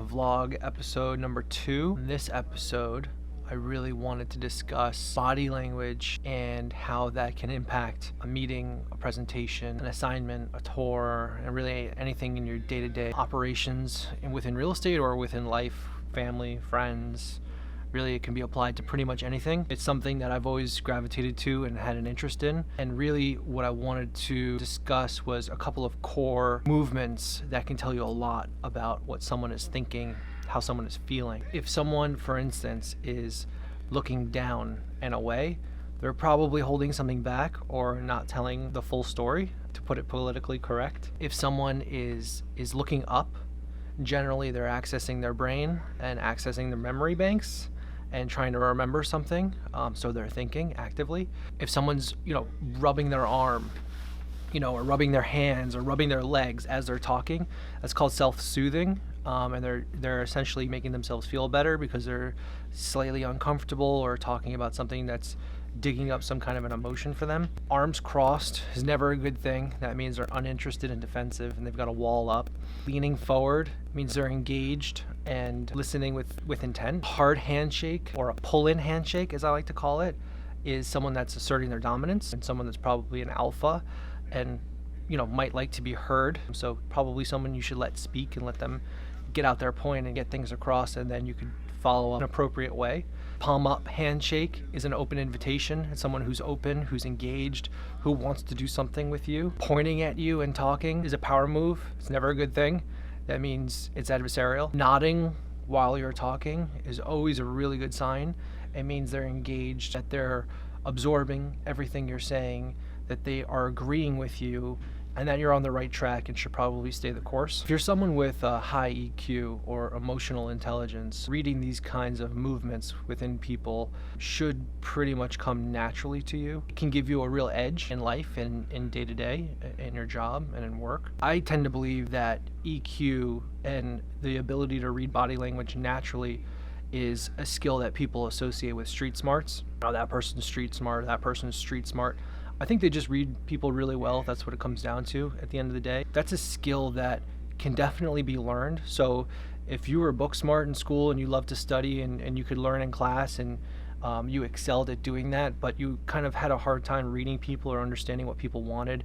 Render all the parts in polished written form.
Vlog episode number 2. In this episode, I really wanted to discuss body language and how that can impact a meeting, a presentation, an assignment, a tour, and really anything in your day-to-day operations within real estate or within life, family, friends. Really, it can be applied to pretty much anything. It's something that I've always gravitated to and had an interest in. And really, what I wanted to discuss was a couple of core movements that can tell you a lot about what someone is thinking, how someone is feeling. If someone, for instance, is looking down and away, they're probably holding something back or not telling the full story, to put it politically correct. If someone is looking up, generally they're accessing their brain and accessing their memory banks and trying to remember something, so they're thinking actively. If someone's, rubbing their arm, or rubbing their hands or rubbing their legs as they're talking, that's called self-soothing, and they're essentially making themselves feel better because they're slightly uncomfortable or talking about something that's digging up some kind of an emotion for them. Arms crossed is never a good thing. That means they're uninterested and defensive and they've got a wall up. Leaning forward means they're engaged and listening with intent. Hard handshake, or a pull-in handshake as I like to call it, is someone that's asserting their dominance and someone that's probably an alpha and might like to be heard. So probably someone you should let speak and let them get out their point and get things across, and then you could follow up in an appropriate way. Palm up handshake is an open invitation. It's someone who's open, who's engaged, who wants to do something with you. Pointing at you and talking is a power move. It's never a good thing. That means it's adversarial. Nodding while you're talking is always a really good sign. It means they're engaged, that they're absorbing everything you're saying, that they are agreeing with you, and that you're on the right track and should probably stay the course. If you're someone with a high EQ or emotional intelligence, reading these kinds of movements within people should pretty much come naturally to you. It can give you a real edge in life and in day-to-day, in your job and in work. I tend to believe that EQ and the ability to read body language naturally is a skill that people associate with street smarts. Oh, that person's street smart, that person's street smart. I think they just read people really well. That's what it comes down to at the end of the day. That's a skill that can definitely be learned. So if you were book smart in school and you love to study and you could learn in class and you excelled at doing that, but you kind of had a hard time reading people or understanding what people wanted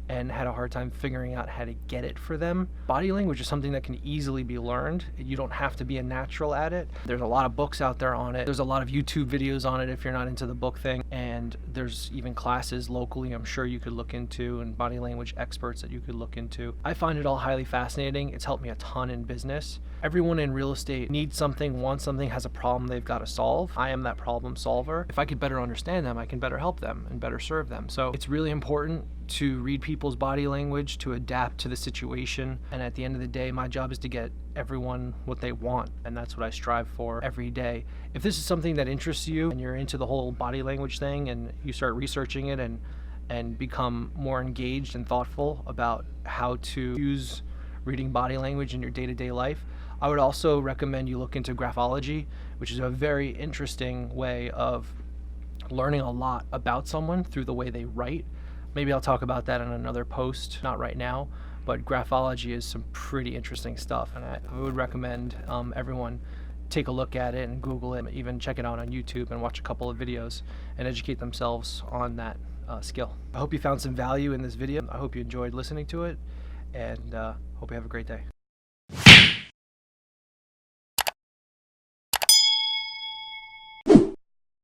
and had a hard time figuring out how to get it for them. Body language is something that can easily be learned. You don't have to be a natural at it. There's a lot of books out there on it. There's a lot of YouTube videos on it if you're not into the book thing. And there's even classes locally I'm sure you could look into, and body language experts that you could look into. I find it all highly fascinating. It's helped me a ton in business. Everyone in real estate needs something, wants something, has a problem they've got to solve. I am that problem solver. If I could better understand them, I can better help them and better serve them. So it's really important to read people's body language, to adapt to the situation. And at the end of the day, my job is to get everyone what they want. And that's what I strive for every day. If this is something that interests you and you're into the whole body language thing and you start researching it and become more engaged and thoughtful about how to use reading body language in your day-to-day life, I would also recommend you look into graphology, which is a very interesting way of learning a lot about someone through the way they write. Maybe I'll talk about that in another post, not right now, but graphology is some pretty interesting stuff, and I would recommend everyone take a look at it and Google it, even check it out on YouTube and watch a couple of videos and educate themselves on that skill. I hope you found some value in this video. I hope you enjoyed listening to it, and hope you have a great day.